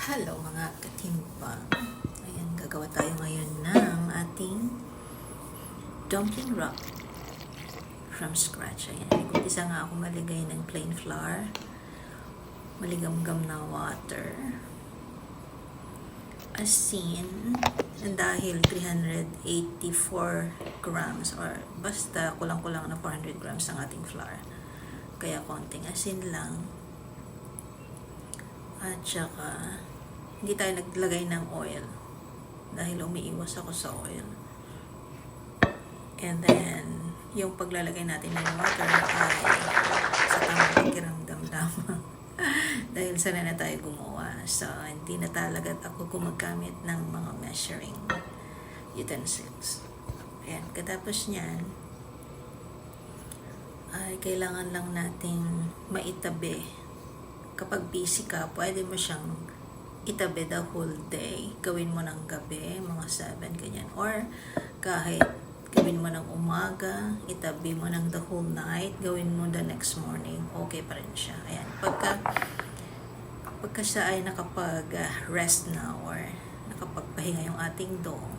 Hello mga katimbang. Ayan, gagawa tayo ngayon ng ating dumpling wrap from scratch. Ayan, nag-umpisa nga ako maligay ng plain flour, maligamgam na water, asin, dahil 384 grams or basta kulang-kulang na 400 grams ang ating flour. Kaya konting asin lang. At saka, hindi tayo naglagay ng oil dahil umiiwas ako sa oil. And then, yung paglalagay natin ng water ay sa tamang pakiramdam lamang. Dahil sana na tayo gumawa. So, hindi na talaga ako gumagamit ng mga measuring utensils. Ayan, katapos niyan, ay kailangan lang nating maitabi. Kapag busy ka, pwede mo siyang itabi the whole day. Gawin mo ng gabi, mga 7, ganyan. Or kahit gawin mo ng umaga, itabi mo ng the whole night, gawin mo the next morning, okay pa rin siya. Ayan. Pagka siya ay nakapag-rest na or nakapagpahinga yung ating dough,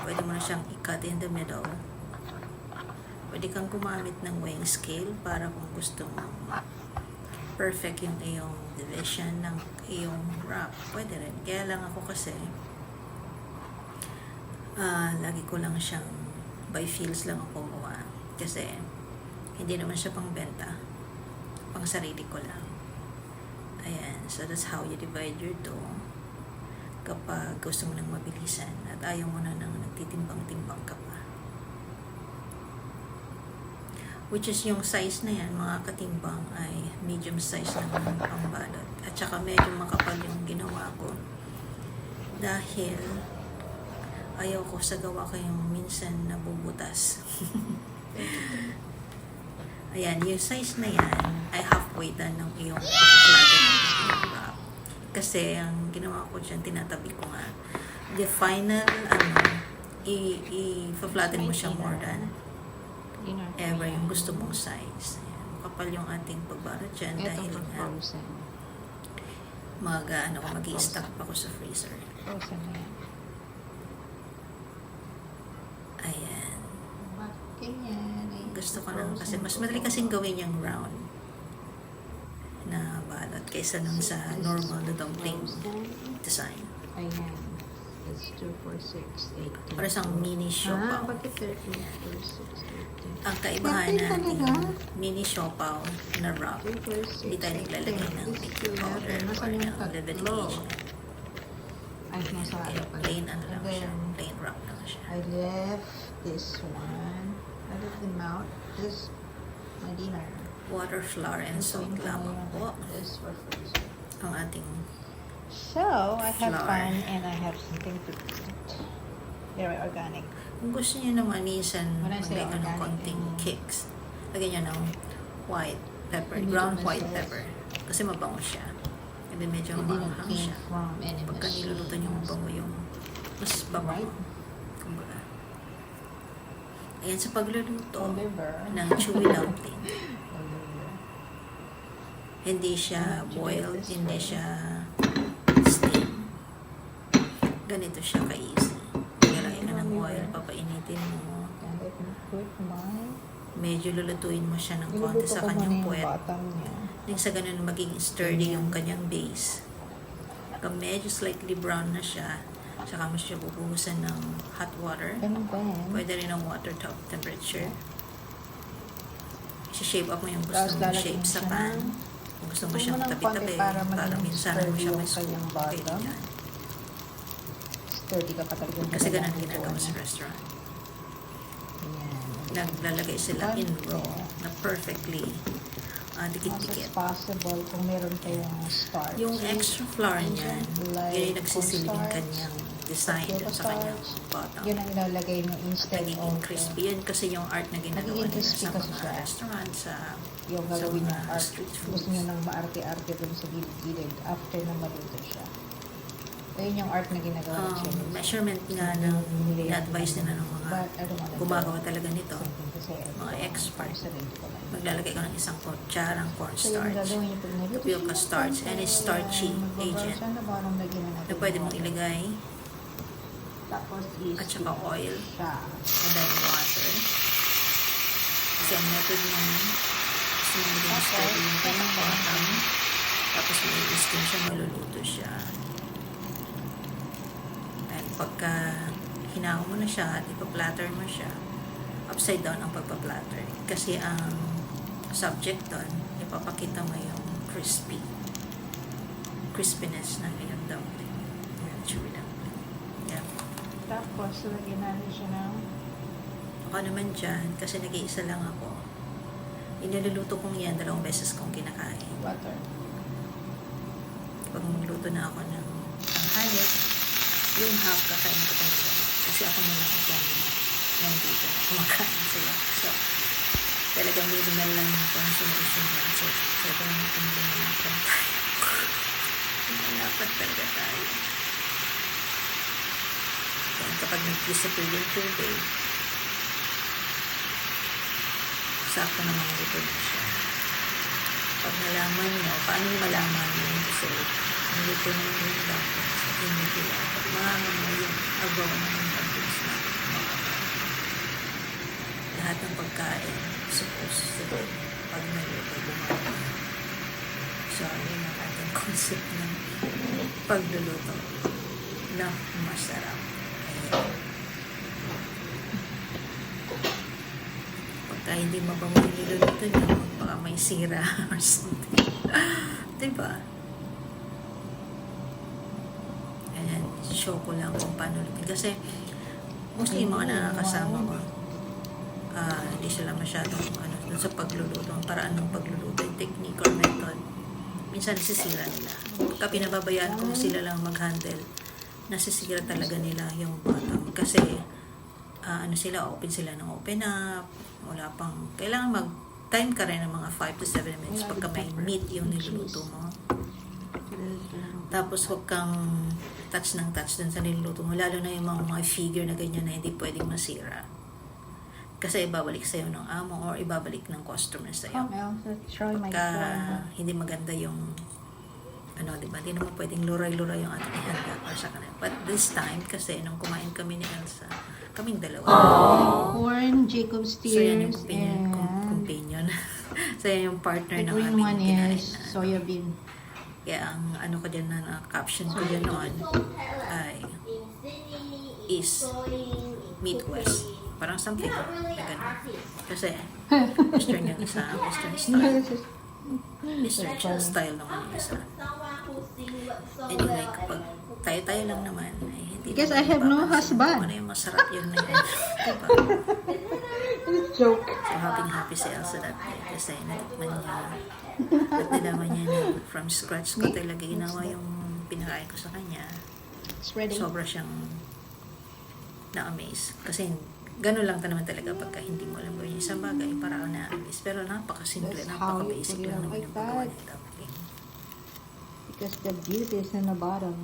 pwede mo na siyang i-cut in the middle. Pwede kang gumamit ng weighing scale para kung gusto mo perfect yung iyong division ng iyong wrap. Pwede rin. Kaya lang ako kasi lagi ko lang siyang by feels lang ako gumawa. Kasi hindi naman siya pang benta. Pang sarili ko lang. Ayan. So that's how you divide your dough kapag gusto mo nang mabilisan at ayaw mo na nang nagtitimbang-timbang ka pa. Which is yung size na yan, mga katimbang, ay medium size naman ang balot. At saka medyo makapal yung ginawa ko. Dahil ayaw ko sa gawa ko yung minsan nabubutas. Ayan, yung size na yan ay halfway done ng iyong flatten wrap. Kasi ang ginawa ko dyan, tinatabi ko nga. The final, i-flatten mo siya more than ever yung gusto mong size. Ayan, makapal yung ating pagbalot dyan dahil nga mag-i-stock pa ko sa freezer. Ayan. Gusto ko lang kasi mas madali kasing gawin yung round na balot kaysa nung sa normal na dumpling design. Ayan. It's 2, 4, 6, 8, 10. Para siyang mini siopaw. Bakit 13, 4, 6, 8, 10? Ang kaibahan natin mini siopaw na wrap, hindi tayo naglalagay ng baking powder or ng leavened. Ay, nasa Kaya plain ano lang siya, plain wrap lang siya. I left this one. I left them out. This, my dinner. Water, flour, and salt lamang po This for freezer. ang ating So, I have Flour. fun and I have something to eat. Very organic. kung gusto niyo naman minsan When I say maglagay ng organic, konting I mean- kicks, lagyan niyo ng white pepper, Hindi ground naman white sauce. pepper. Kasi mabango siya. Hindi medyo Hindi maanghang came siya. from any Pagka niluluto niyo mabango yung mas bango. Right. Kumbaga. Ayan, sa pagluluto Oliver. ng chewy dumpling, Oliver. hindi siya Did you boiled, get this hindi right? siya steam. Ganito siya ka-easy. Nilagay ka ng oil, papainitin mo. And let me put my... Medyo lulutuin mo siya ng konti Niluluto sa ko muna kanyang yung puwet. bottom niya. Nang sa ganun maging sturdy yung kanyang base. Pagka medyo slightly brown na siya, saka mo siya bubuhusan ng hot water. And then, Pwede rin ng water temperature. I-shape up mo yung gusto tapos mong lalagyan shape sa siya pan. ng- Kung gusto mo Gusto siyang mo ng tabi-tabi, konti para para maging minsan mo sturdy siya yung may kanyang scoop. Okay bottom. yan. sturdy ka pa talaga. Kasi ganun ginagawa sa restaurant. Yan. Naglalagay sila in row na perfectly As dikit-dikit. much as possible kung meron kayong starch. Yung extra flour niyan, Like yun yung nagsisilbing cornstarch, kanyang design dun sa kanyang bottom. Yun ang ilalagay mo instead Nagiging of crispy. Yun kasi yung art na ginagawa Nagiging nila crispy sa kasi mga siya. restaurant, sa yung sa gagawin mga ng art. street Gusto foods. nyo nang maarte-arte dun sa gilid-gilid after na maluto siya. Ayun yung art na ginagawa ng Chinese. measurement nga ng na-advise nila ng mga But I don't wanna gumagawa talaga nito. something kasi Mga expert. sarili ko lang. Maglalagay ko ng isang kutsarang So yung cornstarch. gagawin niyo pag nalito Tapioca starch, any starchy agent Sa bottom lagyan na natin. na pwede mong ilagay Tapos is at saka oil siya. and then water. Kasi ang method ng gusto mo din steady yung pinapakam. Tapos may steam siya, maluluto siya. And pagka hinako mo na siya at ipa-platter mo siya, upside down ang pagpa-platter. Kasi ang subject doon, ipapakita mo yung crispiness ng iyong dumpling. Yung chewy dumpling. Yeah. Tapos lagyan natin siya ng Ako naman dyan, kasi nag-iisa lang ako. Iniluluto kong yan, 2 beses kong kinakain. water. Pag magluto na ako ng tanghali, yung half kakain ko talaga. Kasi ako na lang itong nandito na kumakain sila. So, talagang minimal lang yung consumption lang. So ito na natin lumalapan tayo. Lumalapan talaga tayo. Kaya kapag nag-disappear yung tubig, sakto na mga luto na siya. Pag nalaman nyo, paano yung malaman nyo? Kasi, nilito na yung dumplings at hindi nila. Pag mahangan mo yung aroma ng dumplings na lahat ng pagkain, supposed to be, pag naluto, bumawa. So, yun ang ating concept ng pagluluto na masarap. Ayan. Pagka hindi mabango yung niluluto nyo, baka may sira or something. Diba? Ayan, show ko lang kung paano lutuin. Kasi, mostly yung mga nakakasama ko, hindi sila masyadong dun sa pagluluto, ang paraan ng pagluluto, yung technique or method. Minsan nasisira nila. Pagka pinababayaan kung sila lang mag-handle, nasisira talaga nila yung bottom. Kasi, sila, open sila ng open up, wala pang, kailangan mag-time ka rin ng mga 5 to 7 minutes pagka may meat yung niluluto mo. Tapos, huwag kang touch ng touch dun sa niluluto mo, lalo na yung mga figure na ganyan na hindi pwedeng masira. Kasi ibabalik sa'yo ng amo or ibabalik ng customer sa'yo. Pagka hindi maganda yung diba? Hindi naman pwedeng luray-luray yung ating ihanda para sa kanila. But this time, kasi nung kumain kami ni Elsa, kaming dalawa. Corn, Jacob's So yan yung tears, companion. So yan yung partner the ng green aming one kinain. is soya bean. Kaya ang ko dyan na caption ko dyan noon ay is Midwest. Parang something na gano'n. Kasi Western yung isa, Western style. Western style naman yung isa. Anyway, kapag tayo-tayo lang naman, ay hindi Because naman I have no mapapansin husband. kung ano yung masarap yun na yun. Diba? Joke. So happy si Elsa that day kasi natikman niya at nilaman niya na from scratch ko talaga ginawa yung pinakain ko sa kanya. It's ready. Sobra siyang na-amaze. Kasi gano'n lang ka naman talaga pagka hindi mo alam gawin yung isang bagay para ka na-amaze. Pero napakasimple, That's how you napaka-basic put it lang on naman like yung paggawa that. ng dumpling. Because the beauty is in the bottom.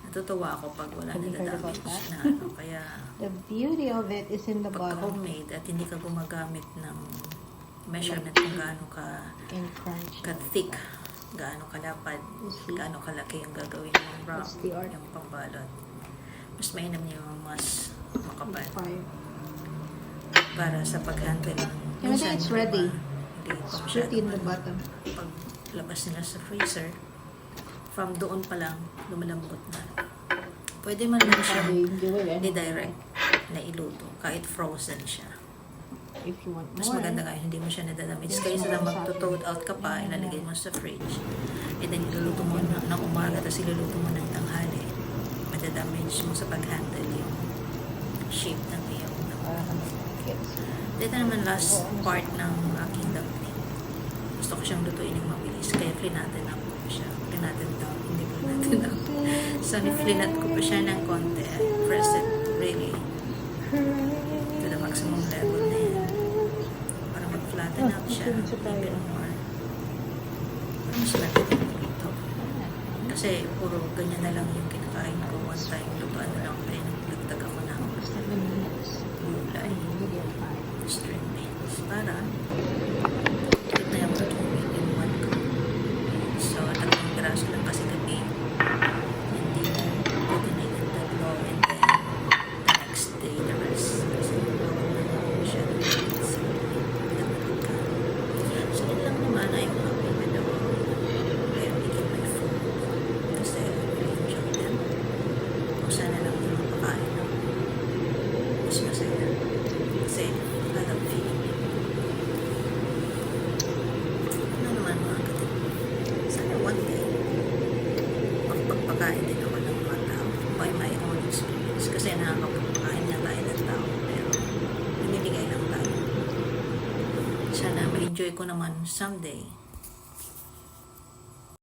Natutuwa ako pag wala Have you heard about nadadamage that? na kaya The beauty of it is in the pagka bottom. homemade at hindi ka gumagamit ng measurement kung gaano In crunch. ka-thick, gaano kalapad, See? gaano kalaki yung gagawin ng wrap, That's the art. yung pambalot. Mas mainam niyo yung mas makapal Fire. para sa pag-handle ng Yeah, I think it's ready. Hindi pa It's masyado pretty in the bottom. paglabas nila sa freezer, from doon pa lang, lumalambot na. Pwede man lang siya Sabi yung jewel ni-direct na iluto, kahit frozen siya. If you want Mas more. maganda nga hindi mo siya nadadamage. Kaysa na magto-toad out ka pa, ilalagay mo sa fridge. And then iluluto mo ng umaga, tapos iluluto mo ng tanghali. Madadamage mo sa pag-handle yung shape ng iyong dumpling. Dito naman last part ng aking dumpling. Gusto ko siyang lutuin ng mabilis, kaya flinatin ako siya. Flinatin daw, hindi flinatin ako. So, ni-flinat ko pa siya ng konti. Press it really to the maximum level na yan. Para mag-flatten out siya. Even more. Para mas natin yung luto. Kasi puro ganyan na lang yung kain ko one time, ano lang kayo, nagtag ako ng 7 minutes. gulay, Medium fry. string beans, para ito na yung in one ko. So, 3 piraso lang kasi kami. Hindi na, pwede na yung tatlo, and then the next day, the rest. Kasi bawal na ako siya. So, pinapatid ka. So, yun lang naman, I'm happy with the way I'm making my food. Kasi I really enjoy them. Kung sana lang yung mapakain ako, mas masaya. Kasi, I love feeding them. Ano naman mga kapatid? Sana one day, magpagpakain din ako ng mga tao by my own experience. Kasi nakakapagpakain na tayo ng tao, pero binibigay lang tayo. Sana ma-enjoy ko naman someday